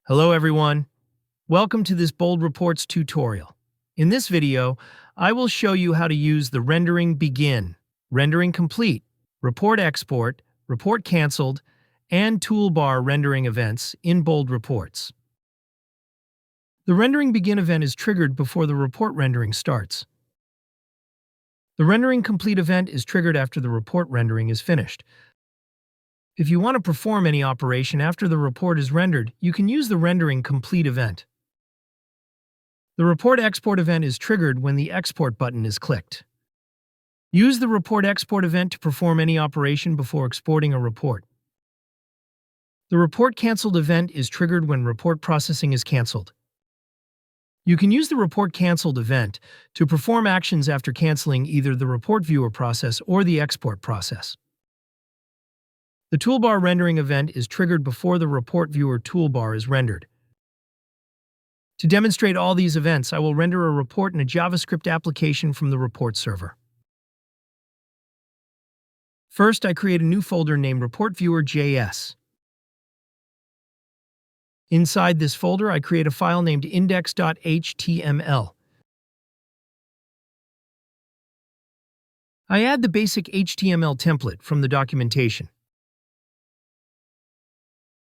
Hello everyone. Welcome to this Bold Reports tutorial. In this video, I will show you how to use the rendering begin, rendering complete, report export, report canceled, and toolbar rendering events in Bold Reports. The rendering begin event is triggered before the report rendering starts. The rendering complete event is triggered after the report rendering is finished. If you want to perform any operation after the report is rendered, you can use the rendering complete event. The report export event is triggered when the export button is clicked. Use the report export event to perform any operation before exporting a report. The report canceled event is triggered when report processing is canceled. You can use the report canceled event to perform actions after canceling either the report viewer process or the export process. The toolbar rendering event is triggered before the report viewer toolbar is rendered. To demonstrate all these events, I will render a report in a JavaScript application from the report server. First, I create a new folder named ReportViewer.js. Inside this folder, I create a file named index.html. I add the basic HTML template from the documentation.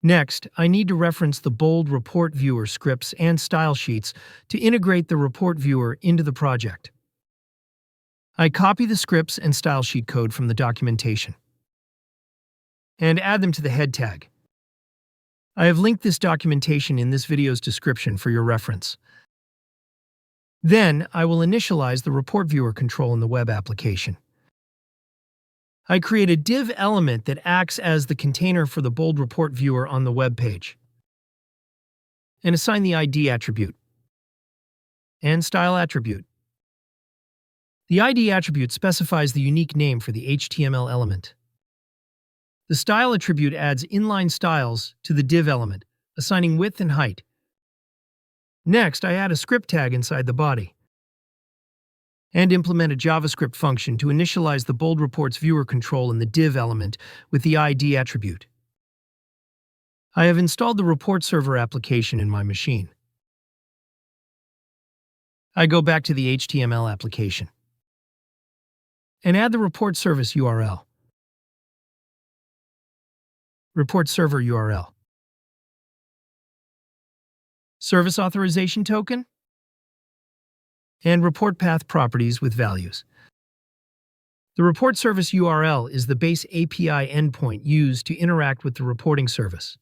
Next, I need to reference the Bold Report Viewer scripts and style sheets to integrate the report viewer into the project. I copy the scripts and style sheet code from the documentation and add them to the head tag. I have linked this documentation in this video's description for your reference. Then, I will initialize the report viewer control in the web application. I create a div element that acts as the container for the Bold Report Viewer on the web page, and assign the ID attribute and style attribute. The ID attribute specifies the unique name for the HTML element. The style attribute adds inline styles to the div element, assigning width and height. Next, I add a script tag inside the body and implement a JavaScript function to initialize the Bold Reports viewer control in the div element with the ID attribute. I have installed the report server application in my machine. I go back to the HTML application and add the report service URL. Report server URL. Service authorization token, and report path properties with values. The report service URL is the base API endpoint used to interact with the reporting service.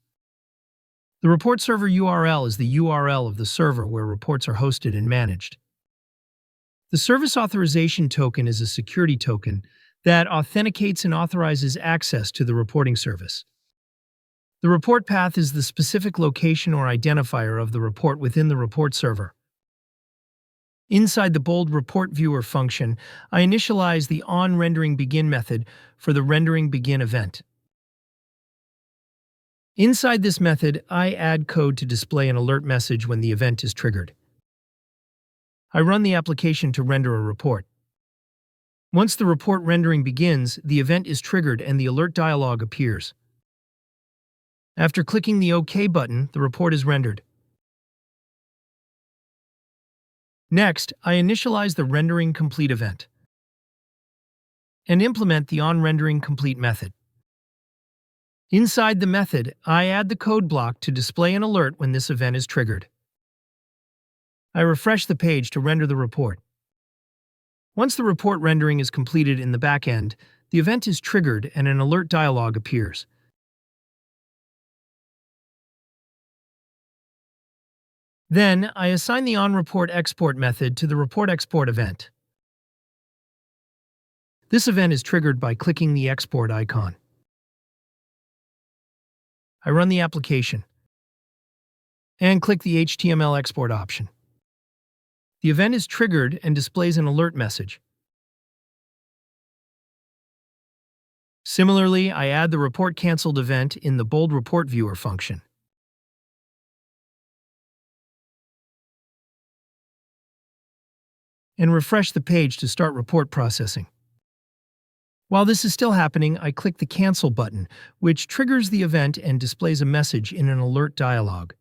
The report server URL is the URL of the server where reports are hosted and managed. The service authorization token is a security token that authenticates and authorizes access to the reporting service. The report path is the specific location or identifier of the report within the report server. Inside the Bold Report Viewer function, I initialize the onRenderingBegin method for the rendering begin event. Inside this method, I add code to display an alert message when the event is triggered. I run the application to render a report. Once the report rendering begins, the event is triggered and the alert dialog appears. After clicking the OK button, the report is rendered. Next, I initialize the rendering complete event and implement the onRenderingComplete method. Inside the method, I add the code block to display an alert when this event is triggered. I refresh the page to render the report. Once the report rendering is completed in the back end, the event is triggered and an alert dialog appears. Then, I assign the onReportExport method to the ReportExport event. This event is triggered by clicking the export icon. I run the application and click the HTML export option. The event is triggered and displays an alert message. Similarly, I add the report canceled event in the Bold Report Viewer function. And refresh the page to start report processing. While this is still happening, I click the Cancel button, which triggers the event and displays a message in an alert dialog.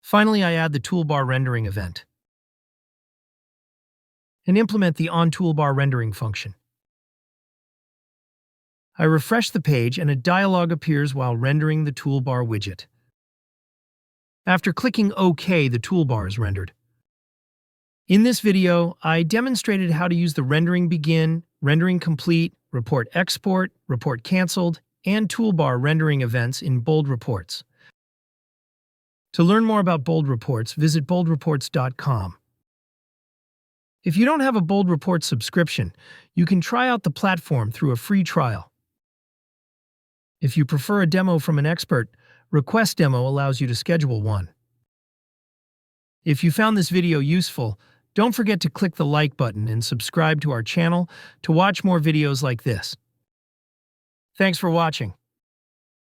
Finally, I add the toolbar rendering event and implement the on-toolbar rendering function. I refresh the page and a dialog appears while rendering the toolbar widget. After clicking OK, the toolbar is rendered. In this video, I demonstrated how to use the rendering begin, rendering complete, report export, report canceled, and toolbar rendering events in Bold Reports. To learn more about Bold Reports, visit boldreports.com. If you don't have a Bold Reports subscription, you can try out the platform through a free trial. If you prefer a demo from an expert, Request Demo allows you to schedule one. If you found this video useful, don't forget to click the like button and subscribe to our channel to watch more videos like this. Thanks for watching.